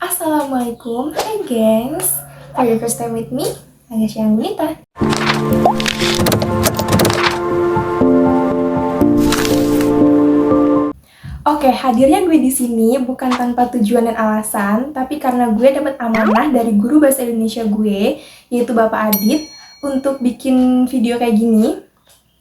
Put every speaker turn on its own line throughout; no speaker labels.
Assalamualaikum, hai gengs. For your first time with me, Agasya Gunita. Oke, hadirnya gue di sini bukan tanpa tujuan dan alasan, tapi karena gue dapat amanah dari guru bahasa Indonesia gue, yaitu Bapak Adit, untuk bikin video kayak gini.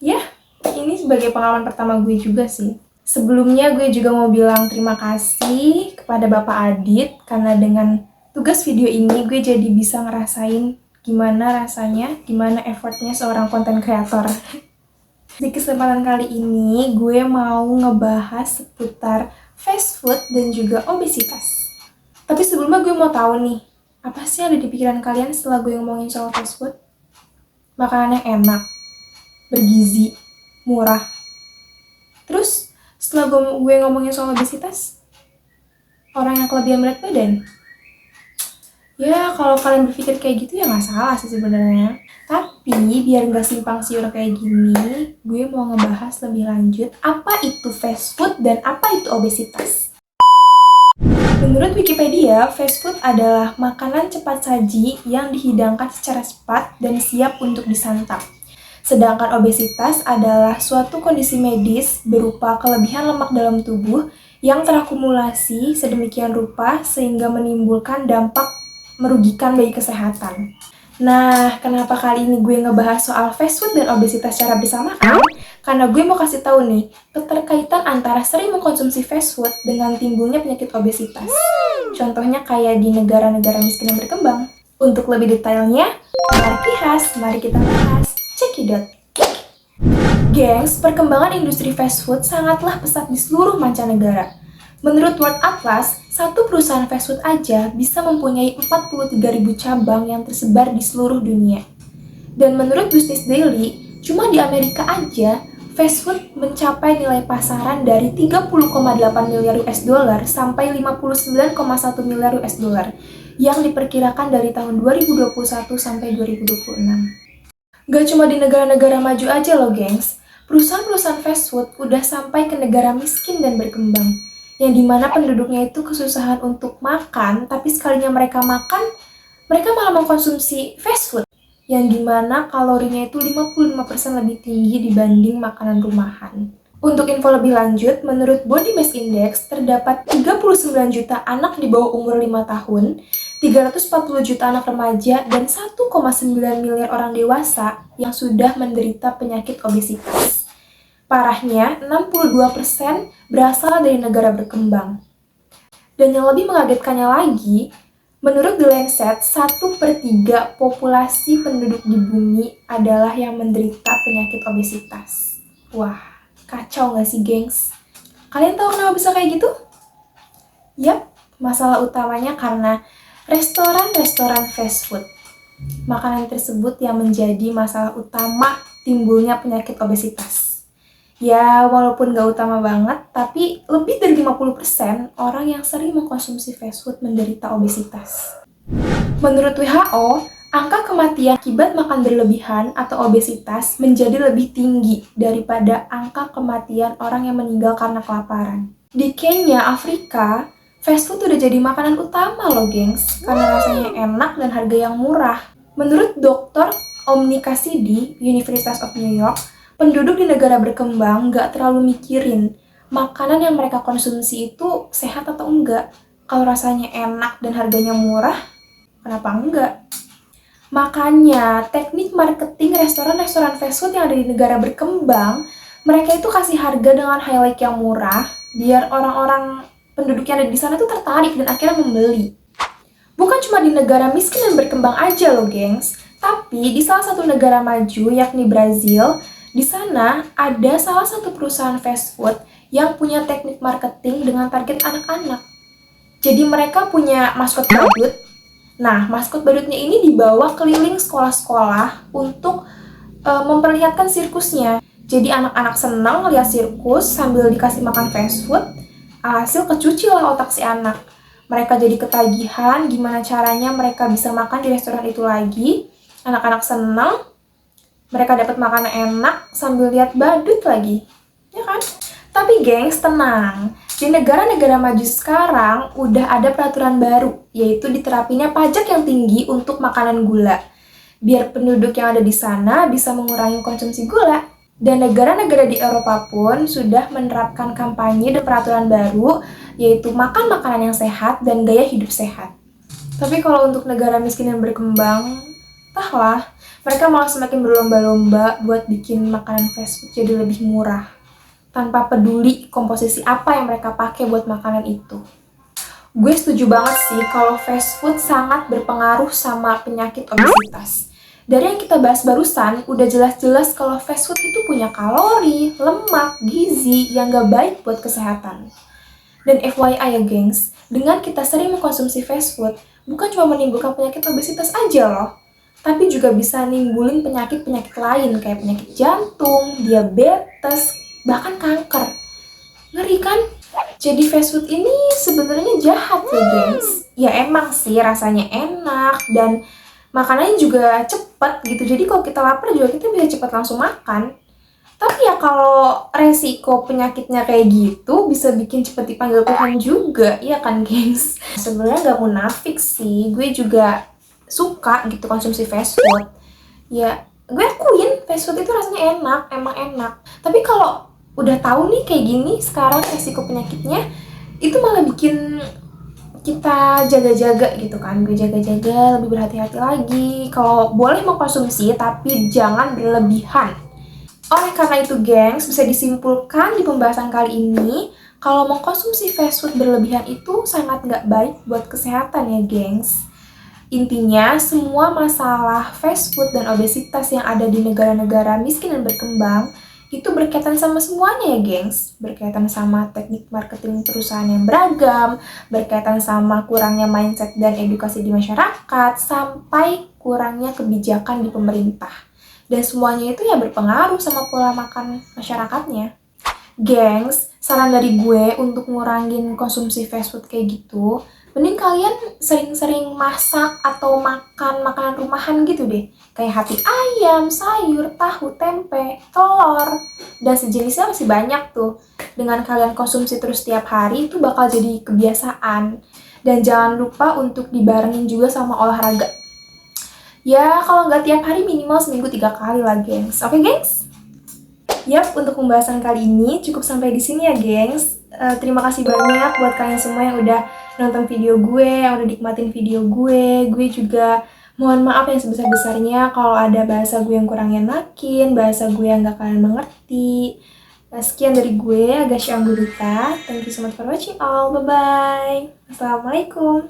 Ya, ini sebagai pengalaman pertama gue juga sih. Sebelumnya gue juga mau bilang terima kasih kepada Bapak Adit, karena dengan tugas video ini gue jadi bisa ngerasain gimana rasanya, gimana effortnya seorang content creator. Di kesempatan kali ini gue mau ngebahas seputar fast food dan juga obesitas. Tapi sebelumnya gue mau tahu nih, apa sih yang ada di pikiran kalian setelah gue ngomongin soal fast food? Makanan yang enak, bergizi, murah. Terus setelah gue ngomongin soal obesitas, orang yang kelebihan berat badan. Ya kalau kalian berpikir kayak gitu ya nggak salah sih sebenarnya. Tapi biar nggak simpang siur kayak gini, gue mau ngebahas lebih lanjut apa itu fast food dan apa itu obesitas. Menurut Wikipedia, fast food adalah makanan cepat saji yang dihidangkan secara cepat dan siap untuk disantap. Sedangkan obesitas adalah suatu kondisi medis berupa kelebihan lemak dalam tubuh yang terakumulasi sedemikian rupa sehingga menimbulkan dampak merugikan bagi kesehatan. Nah, kenapa kali ini gue ngebahas soal fast food dan obesitas secara bersamaan? Karena gue mau kasih tahu nih, keterkaitan antara sering mengkonsumsi fast food dengan timbulnya penyakit obesitas. Contohnya kayak di negara-negara miskin yang berkembang. Untuk lebih detailnya, mari kita bahas. Cekidot. Gengs, perkembangan industri fast food sangatlah pesat di seluruh mancanegara. Menurut World Atlas, satu perusahaan fast food aja bisa mempunyai 43.000 cabang yang tersebar di seluruh dunia. Dan menurut Business Daily, cuma di Amerika aja, fast food mencapai nilai pasaran dari 30,8 miliar US dollar sampai 59,1 miliar US dollar yang diperkirakan dari tahun 2021 sampai 2026. Gak cuma di negara-negara maju aja loh gengs, perusahaan-perusahaan fast food udah sampai ke negara miskin dan berkembang, yang dimana penduduknya itu kesusahan untuk makan, tapi sekalinya mereka makan, mereka malah mengkonsumsi fast food, yang dimana kalorinya itu 55% lebih tinggi dibanding makanan rumahan. Untuk info lebih lanjut, menurut Body Mass Index, terdapat 39 juta anak di bawah umur 5 tahun, 340 juta anak remaja, dan 1,9 miliar orang dewasa yang sudah menderita penyakit obesitas. Parahnya, 62% berasal dari negara berkembang. Dan yang lebih mengagetkannya lagi, menurut The Lancet, 1/3 populasi penduduk di bumi adalah yang menderita penyakit obesitas. Wah, kacau nggak sih, gengs? Kalian tahu kenapa bisa kayak gitu? Yap, masalah utamanya karena restoran-restoran fast food. Makanan tersebut yang menjadi masalah utama timbulnya penyakit obesitas. Ya, walaupun gak utama banget, tapi lebih dari 50% orang yang sering mengkonsumsi fast food menderita obesitas. Menurut WHO, angka kematian akibat makan berlebihan atau obesitas menjadi lebih tinggi daripada angka kematian orang yang meninggal karena kelaparan. Di Kenya, Afrika, fast food udah jadi makanan utama loh gengs, karena rasanya enak dan harga yang murah. Menurut Dr. Omni Cassidy, University of New York, penduduk di negara berkembang nggak terlalu mikirin makanan yang mereka konsumsi itu sehat atau enggak. Kalau rasanya enak dan harganya murah, kenapa enggak? Makanya, teknik marketing restoran-restoran fast food yang ada di negara berkembang, mereka itu kasih harga dengan highlight yang murah, biar orang-orang penduduk yang ada di sana tuh tertarik dan akhirnya membeli. Bukan cuma di negara miskin dan berkembang aja loh gengs, tapi di salah satu negara maju yakni Brazil, di sana ada salah satu perusahaan fast food yang punya teknik marketing dengan target anak-anak. Jadi mereka punya maskot badut. Nah, maskot badutnya ini dibawa keliling sekolah-sekolah untuk memperlihatkan sirkusnya. Jadi anak-anak senang lihat sirkus sambil dikasih makan fast food. Hasil kecuci lah otak si anak. Mereka jadi ketagihan gimana caranya mereka bisa makan di restoran itu lagi. Anak-anak senang, mereka dapat makanan enak sambil lihat badut lagi. Ya kan? Tapi gengs, tenang. Di negara-negara maju sekarang udah ada peraturan baru, yaitu diterapinnya pajak yang tinggi untuk makanan gula. Biar penduduk yang ada di sana bisa mengurangi konsumsi gula. Dan negara-negara di Eropa pun sudah menerapkan kampanye dan peraturan baru, yaitu makan makanan yang sehat dan gaya hidup sehat. Tapi kalau untuk negara miskin yang berkembang, entahlah, mereka malah semakin berlomba-lomba buat bikin makanan fast food jadi lebih murah, tanpa peduli komposisi apa yang mereka pakai buat makanan itu. Gue setuju banget sih kalau fast food sangat berpengaruh sama penyakit obesitas. Dari yang kita bahas barusan, udah jelas-jelas kalau fast food itu punya kalori, lemak, gizi yang gak baik buat kesehatan. Dan FYI ya gengs, dengan kita sering mengkonsumsi fast food, bukan cuma menimbulkan penyakit obesitas aja loh, tapi juga bisa nimbulin penyakit-penyakit lain kayak penyakit jantung, diabetes, bahkan kanker. Ngeri kan? Jadi fast food ini sebenarnya jahat ya gengs. Ya emang sih rasanya enak dan makanannya juga cepet gitu. Jadi kalau kita lapar juga kita bisa cepat langsung makan. Tapi ya kalau resiko penyakitnya kayak gitu bisa bikin cepet dipanggil Tuhan juga, ya kan gengs? Sebenarnya gak munafik sih, gue juga suka gitu konsumsi fast food. Ya gue akuin fast food itu rasanya enak, emang enak. Tapi kalau udah tahu nih kayak gini sekarang resiko penyakitnya, itu malah bikin kita jaga-jaga gitu kan. Gue jaga-jaga, lebih berhati-hati lagi kalau boleh mengkonsumsi tapi jangan berlebihan. Oleh karena itu gengs, bisa disimpulkan di pembahasan kali ini kalau mengkonsumsi fast food berlebihan itu sangat nggak baik buat kesehatan ya gengs. Intinya, semua masalah fast food dan obesitas yang ada di negara-negara miskin dan berkembang itu berkaitan sama semuanya ya gengs. Berkaitan sama teknik marketing perusahaan yang beragam, berkaitan sama kurangnya mindset dan edukasi di masyarakat, sampai kurangnya kebijakan di pemerintah. Dan semuanya itu ya berpengaruh sama pola makan masyarakatnya. Gengs, saran dari gue untuk ngurangin konsumsi fast food kayak gitu, mending kalian sering-sering masak atau makan makanan rumahan gitu deh. Kayak hati ayam, sayur, tahu, tempe, telur, dan sejenisnya masih banyak tuh. Dengan kalian konsumsi terus tiap hari itu bakal jadi kebiasaan. Dan jangan lupa untuk dibarengin juga sama olahraga. Ya kalau nggak tiap hari minimal seminggu 3 kali lah gengs. Oke gengs? Yap, untuk pembahasan kali ini cukup sampai di sini ya gengs. Terima kasih banyak buat kalian semua yang udah nonton video gue, yang udah nikmatin video gue. Gue juga mohon maaf yang sebesar-besarnya kalau ada bahasa gue yang kurang enakin, bahasa gue yang gak kalian mengerti. Sekian dari gue, Agasya Anggurita. Thank you so much for watching all. Bye-bye. Assalamualaikum.